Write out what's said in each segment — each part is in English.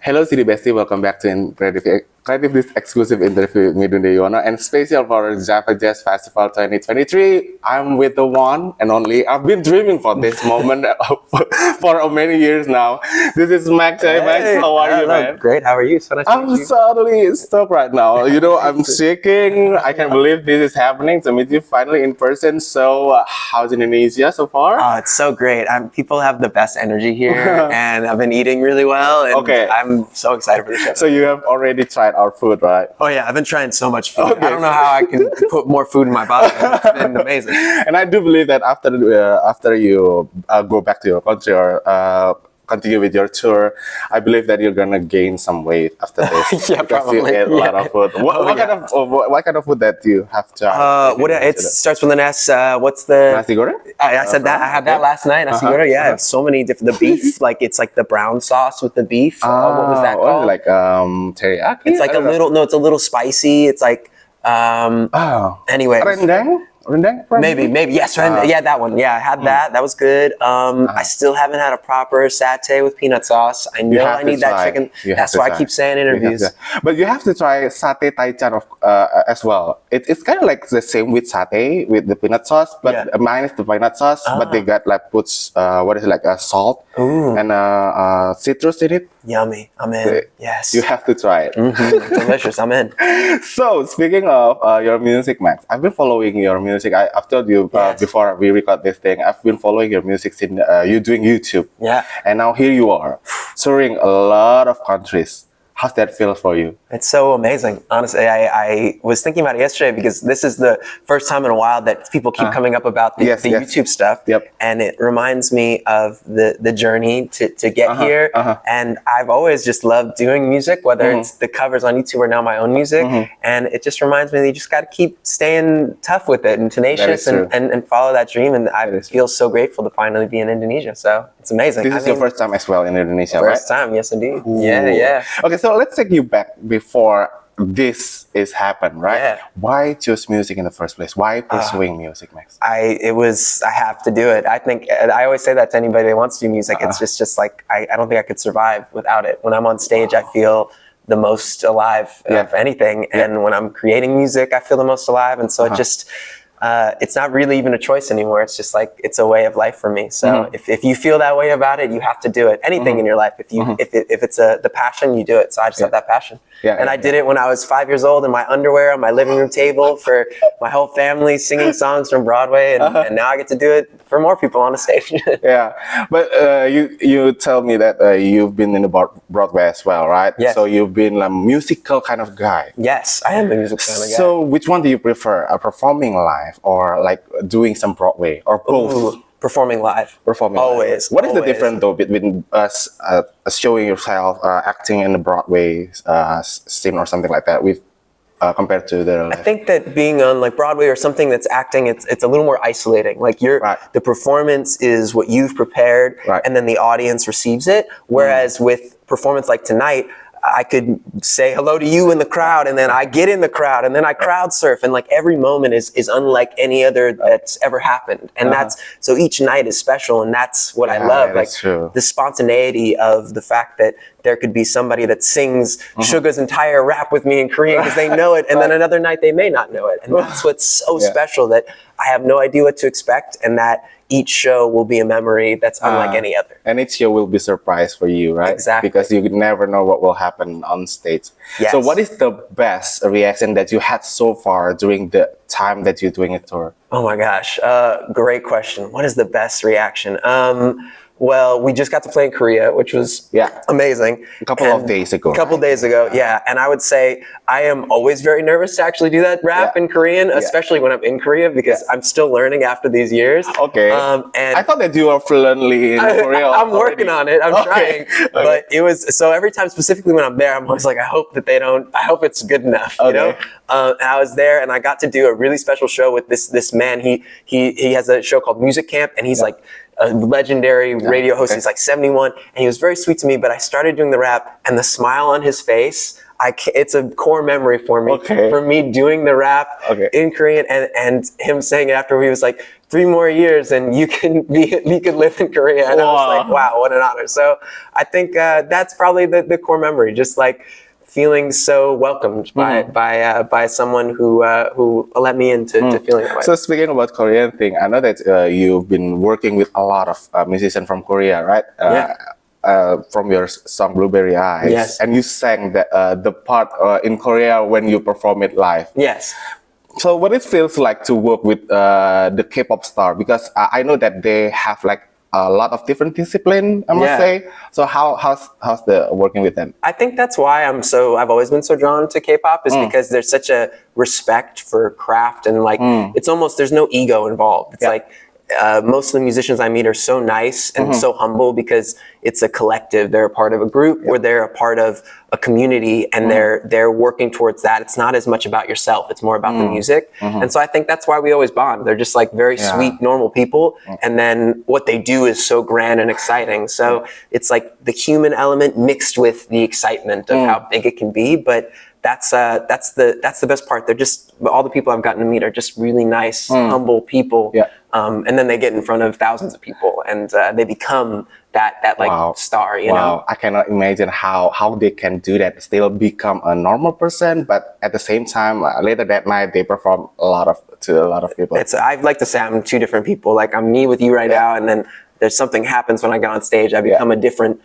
Hello, City Bestie. Welcome back to CreativeDisc exclusive interview with me, Dundhee Yuwono, and special for Java Jazz Festival 2023. I'm with the one and only. I've been dreaming for this moment for many years now. This is Max. Hey, Max, how are you, man? Great. How are you? So nice to meet I'm you. totally stoked right now. You know, I'm shaking. I can't believe this is happening to meet you finally in person. So, how's Indonesia so far? Oh, it's so great. People have the best energy here, and I've been eating really well. And Okay. I'm so excited for the show. So you have already tried our food, right? Oh yeah, I've been trying so much food. Okay. I don't know how I can put more food in my body. It's been amazing. And I do believe that after you go back to your country or continue with your tour, I believe that you're gonna gain some weight after this. Yeah, because you probably. ate a lot of food. What kind of food that you have tried? It starts with an S. What's the? Nasi goreng? I said that. I had that last night. Nasi goreng. Yeah, so many different. The beef, like it's like the brown sauce with the beef. What was that called? Like teriyaki? It's like a little. No, it's a little spicy. It's like. Anyway. Rendang? Rendang? Maybe. Yes, yeah, that one. Yeah, I had that. That was good. I still haven't had a proper satay with peanut sauce. I know I need that chicken. That's why I keep saying in interviews. But you have to try satay taichan as well. It's kind of like the same with satay with the peanut sauce, but minus the peanut sauce. But they got like puts salt and citrus in it. Yummy. I'm in. Yes. You have to try it. Delicious. I'm in. So speaking of your music, Max, I've been following your music. I've told you before we record this thing, I've been following your music since you doing YouTube. Yeah. And now here you are, touring a lot of countries. How's that feel for you? It's so amazing. Honestly, I was thinking about it yesterday because this is the first time in a while that people keep coming up about the YouTube stuff. Yep. And it reminds me of the journey to get here. And I've always just loved doing music, whether it's the covers on YouTube or now my own music. And it just reminds me that you just got to keep staying tough with it and tenacious and follow that dream. And I feel so grateful to finally be in Indonesia. So it's amazing. This is your first time as well in Indonesia, right? First time, yes indeed. Ooh. Yeah. Okay, so let's take you back before this is happened, right? Yeah. Why choose music in the first place? Why pursuing music, Max? I have to do it. I think I always say that to anybody that wants to do music. It's just like I don't think I could survive without it. When I'm on stage, I feel the most alive of anything, and when I'm creating music, I feel the most alive. And so it just it's not really even a choice anymore. It's just like it's a way of life for me. So if you feel that way about it, you have to do it. Anything in your life, if it's the passion, you do it. So I just have that passion. I did it when I was 5 years old in my underwear on my living room table for my whole family, singing songs from Broadway, and now I get to do it for more people on a stage. But you tell me that you've been in the Broadway as well, right? Yes. So you've been a musical kind of guy. Yes, I am a musical kind of guy. So which one do you prefer, performing live or like doing some Broadway or both? Ooh, performing live. Always. What is the difference though between us showing yourself acting in the Broadway scene or something like that with compared to the I think that being on like Broadway or something that's acting, it's a little more isolating. Like the performance is what you've prepared, and then the audience receives it. Whereas with performance like tonight, I could say hello to you in the crowd, and then I get in the crowd, and then I crowd surf, and like every moment is unlike any other that's ever happened. And that's so each night is special, and that's what I love. Like the spontaneity of the fact that there could be somebody that sings Suga's entire rap with me in Korean because they know it, and then another night they may not know it. And that's what's so special, that I have no idea what to expect, and that each show will be a memory that's unlike any other. And each show will be surprise for you, right? Exactly. Because you never know what will happen on stage. Yes. So what is the best reaction that you had so far during the time that you're doing a tour? Oh my gosh, great question. What is the best reaction? Well, we just got to play in Korea, which was amazing. A couple of days ago. Yeah. And I would say I am always very nervous to actually do that rap in Korean, especially when I'm in Korea, because I'm still learning after these years. Okay. And I thought that you were fluently in Korean. I'm working on it. I'm trying. But it was, so every time, specifically when I'm there, I'm always like, I hope it's good enough, you know? And I was there and I got to do a really special show with this man. He has a show called Music Camp, and he's like a legendary radio host. He's like 71, and he was very sweet to me, but I started doing the rap, and the smile on his face, it's a core memory for me, for me doing the rap in Korean, and him saying it after, he was like, 3 more years and you can live in Korea. And I was like, wow, what an honor. So I think that's probably the core memory, just like feeling so welcomed by someone who let me into to feeling that way. So speaking about Korean thing, I know that you've been working with a lot of musicians from Korea, right? From your song Blueberry Eyes. Yes. And you sang the part in Korea when you perform it live. Yes. So what it feels like to work with the K-pop star, because I know that they have like a lot of different discipline, I must say. So how's the working with them? I think that's why I've always been so drawn to K-pop, is because there's such a respect for craft, and like it's almost, there's no ego involved. It's like most of the musicians I meet are so nice and so humble, because it's a collective. They're a part of a group, or they're a part of a community, and they're working towards that. It's not as much about yourself. It's more about the music. And so I think that's why we always bond. They're just like very sweet, normal people. And then what they do is so grand and exciting. So it's like the human element mixed with the excitement of how big it can be. But that's the best part. They're just, all the people I've gotten to meet are just really nice, humble people. And then they get in front of thousands of people, and they become that like star, you know? I cannot imagine how they can do that, still become a normal person, but at the same time, later that night, they perform to a lot of people. I'd like to say I'm 2 different people. Like, I'm me with you right now, and then there's something happens when I get on stage. I become a different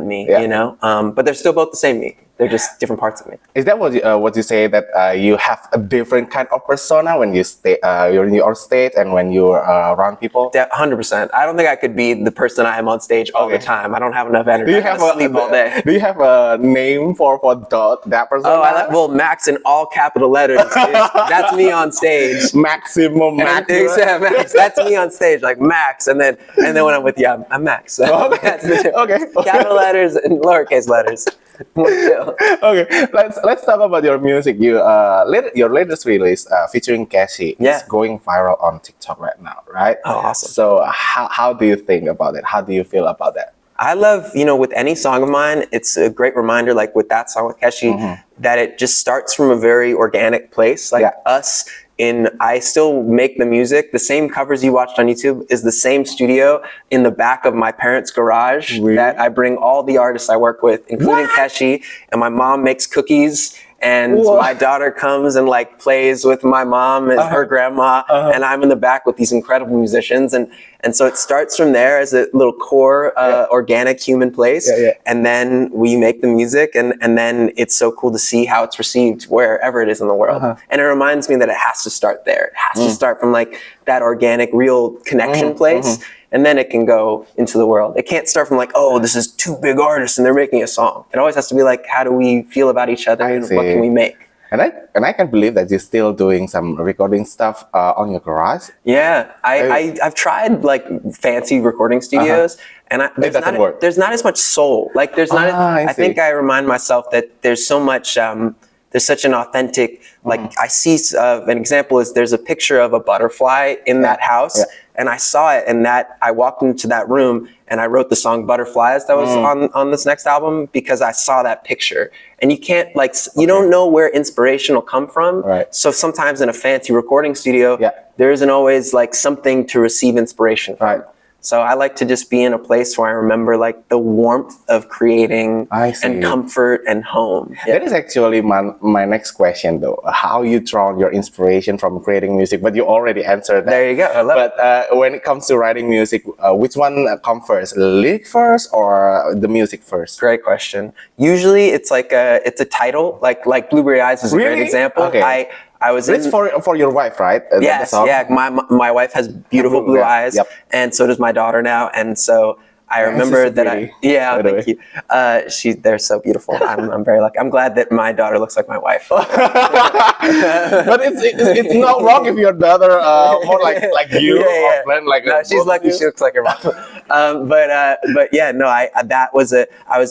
me, you know? But they're still both the same me. They're just different parts of me. Is that what you say, that you have a different kind of persona when you you're on stage and when you're around people? 100%. I don't think I could be the person I am on stage all the time. I don't have enough energy. Sleep all day. Do you have a name for that persona? Well, Max in all capital letters. That's me on stage. Max. That's me on stage, like Max, and then when I'm with you, I'm Max. So okay. Capital letters and lowercase letters. Okay, let's talk about your music. Your latest release featuring Kisah is going viral on TikTok right now, right? Oh, awesome. So how do you think about it? How do you feel about that? I love, with any song of mine, it's a great reminder, like with that song with Kisah, that it just starts from a very organic place. Like I still make the music. The same covers you watched on YouTube is the same studio in the back of my parents' garage that I bring all the artists I work with, including Kisah. And my mom makes cookies, and my daughter comes and like plays with my mom and her grandma, and I'm in the back with these incredible musicians. And so it starts from there as a little core, organic human place. And then we make the music, and then it's so cool to see how it's received wherever it is in the world. And it reminds me that it has to start there. It has to start from like that organic, real connection place. And then it can go into the world. It can't start from like, oh, this is 2 big artists and they're making a song. It always has to be like, how do we feel about each other, and what can we make? And I can believe that you're still doing some recording stuff on your garage. Yeah, I've tried like fancy recording studios, and there's not as much soul. Like there's not. I think I remind myself that there's so much. There's such an authentic. Like I see an example is there's a picture of a butterfly in that house. And I saw it, and I walked into that room, and I wrote the song Butterflies that was on this next album, because I saw that picture. And you can't, you don't know where inspiration will come from. So sometimes in a fancy recording studio, there isn't always like something to receive inspiration from. So I like to just be in a place where I remember like the warmth of creating and comfort and home. That is actually my next question though. How you draw your inspiration from creating music, but you already answered that. There you go. I love it. When it comes to writing music, which one comes first? Lyric first or the music first? Great question. Usually it's like it's a title, like Blueberry Eyes is a great example. I was it's for your wife, right? Yes, my wife has beautiful blue eyes, and so does my daughter now. And so I remember that thank you. They're so beautiful. I'm very lucky. I'm glad that my daughter looks like my wife. But it's not wrong if your daughter more like you or friend like. No, she's lucky. She looks like her mom. But yeah, no. I was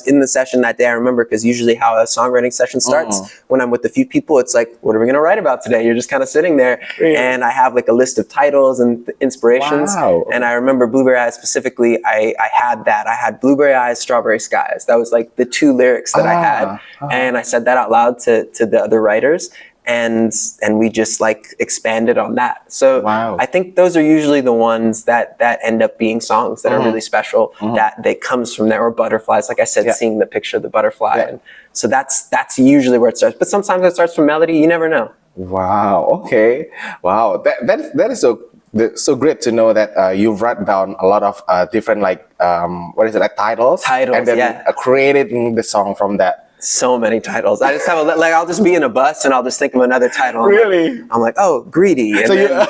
in the session that day. I remember, because usually how a songwriting session starts when I'm with a few people, it's like, what are we gonna write about today? You're just kind of sitting there, and I have like a list of titles and inspirations. And I remember Blueberry Eyes specifically. I had Blueberry Eyes, Strawberry Skies. That was like the 2 lyrics that I had. And I said that out loud to the other writers. and we just like expanded on that. So Wow. I think those are usually the ones that end up being songs that are really special, that comes from there. Or butterflies, like I said, seeing the picture of the butterfly. And so that's usually where it starts. But sometimes it starts from melody. You never know. Wow. Okay. Wow. That is so great to know that you've written down a lot of different like titles, and then created the song from that. So many titles. I just have I'll just be in a bus and I'll just think of another title. I'm like, oh, greedy. And So then,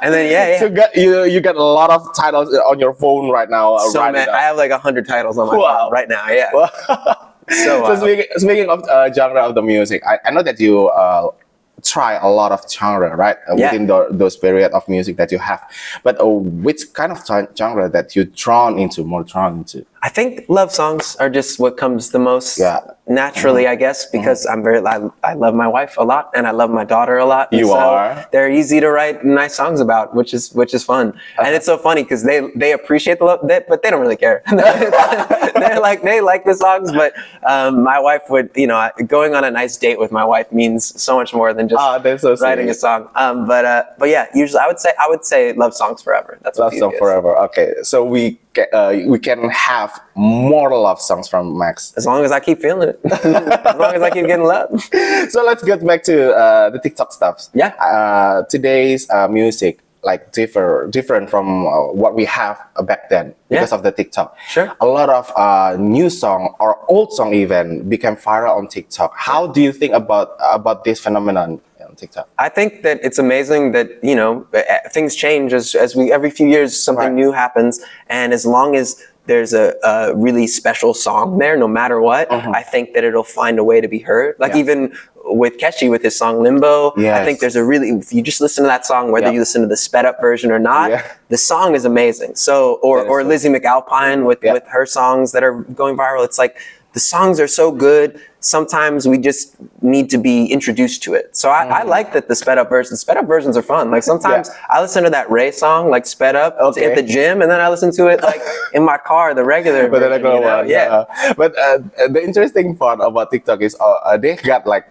and then So you got a lot of titles on your phone right now. So man, I have like 100 titles on my phone right now. Yeah. So speaking of genre of the music, I know that you try a lot of genre, right? Within those period of music that you have. But which kind of genre that you're drawn into? I think love songs are just what comes the most naturally, I guess, because I love my wife a lot and I love my daughter a lot. They're easy to write nice songs about, which is fun. And it's so funny because they appreciate the love, but they don't really care. they like the songs, but my wife would, going on a nice date with my wife means so much more than just writing a song. But yeah, usually I would say love songs forever. That's what love song forever. Okay, so we can have more love songs from Max as long as I keep feeling it. As long as I keep getting love. So let's get back to the TikTok stuff. Today's music like different from what we have back then because of the TikTok. Sure. A lot of new song or old song even became viral on TikTok. How do you think about this phenomenon on TikTok? I think that it's amazing that things change as we every few years something new happens, and as long as there's a really special song there, no matter what, I think that it'll find a way to be heard. Like even with Keshi, with his song Limbo, I think there's if you just listen to that song, whether you listen to the sped up version or not, the song is amazing. So, or Lizzie McAlpine with her songs that are going viral. It's like, the songs are so good. Sometimes we just need to be introduced to it. So I like that the sped up versions are fun. Like sometimes I listen to that Ray song, like sped up at the gym, and then I listen to it like in my car, the regular version. But the interesting part about TikTok is they got like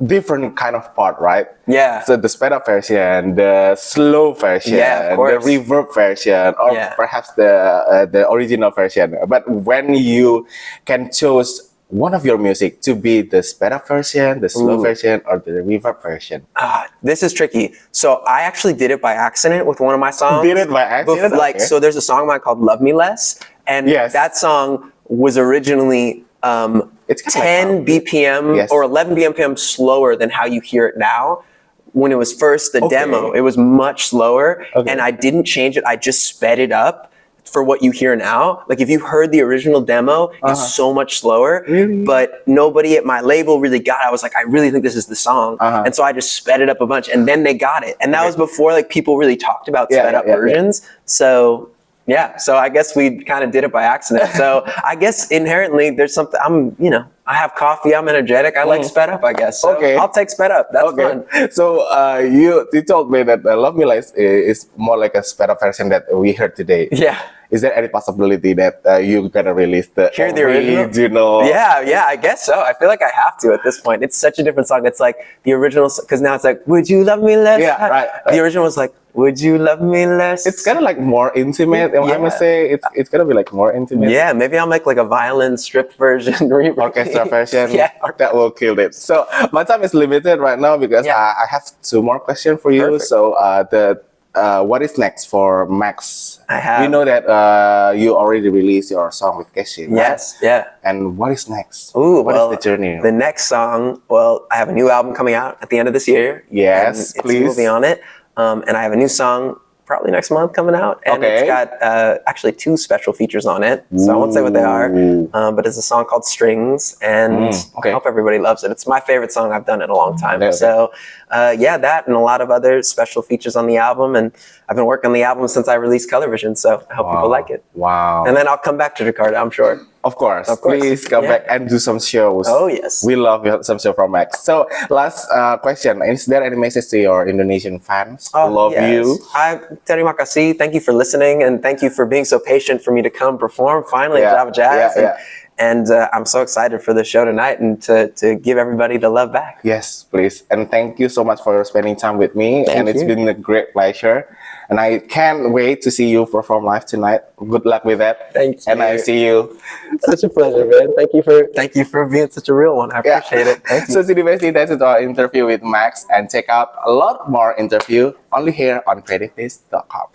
different kind of part, right? Yeah. So the sped up version, the slow version, the reverb version, or perhaps the original version. But when you can choose one of your music to be the sped up version, the slow version, or the reverb version? This is tricky. So I actually did it by accident with one of my songs. Did it by accident? So there's a song of mine called Love Me Less. And that song was originally it's 10 BPM or 11 BPM slower than how you hear it now. When it was first the demo, it was much slower, and I didn't change it. I just sped it up for what you hear now. Like if you heard the original demo, it's so much slower, but nobody at my label really got it. I was like, I really think this is the song. And so I just sped it up a bunch, and then they got it. And that was before like people really talked about sped up versions. So so I guess we kind of did it by accident. So I guess inherently there's something, I have coffee, I'm energetic, I like sped up, I guess. So I'll take sped up, that's fun. So you told me that Love Me Less is more like a sped up version that we heard today. Yeah. Is there any possibility that you're gonna release the original? Yeah, I guess so. I feel like I have to at this point. It's such a different song. It's like the original, because now it's like, would you love me less? Yeah, right. The original was like, would you love me less? It's kind of like more intimate. I must say it's gonna be like more intimate. Yeah, maybe I'll make like a violin stripped version, orchestra version. That will kill it. So my time is limited right now because I have 2 more questions for you. Perfect. So what is next for Max? We know that you already released your song with Kisah. Yes, And what is next? What is the journey? The next song, I have a new album coming out at the end of this year. Yes, please. We'll be on it. And I have a new song probably next month coming out. And it's got actually 2 special features on it. So I won't say what they are. But it's a song called Strings. And I hope everybody loves it. It's my favorite song I've done in a long time. So that and a lot of other special features on the album. And I've been working on the album since I released Color Vision. So I hope people like it. Wow. And then I'll come back to Jakarta, I'm sure. Of course. Please come back and do some shows. Oh, yes. We love some show from Max. So last question, is there any message to your Indonesian fans? Love you. Terima kasih. Thank you for listening, and thank you for being so patient for me to come perform finally at Java Jazz. And I'm so excited for the show tonight and to give everybody the love back. Yes, please. And thank you so much for spending time with me. It's been a great pleasure. And I can't wait to see you perform live tonight. Good luck with that. Thank you. And I see you. Such a pleasure, man. Thank you for being such a real one. I appreciate it. Thank you. So basically that's it, our interview with Max. And check out a lot more interview only here on CreativeDisc.com.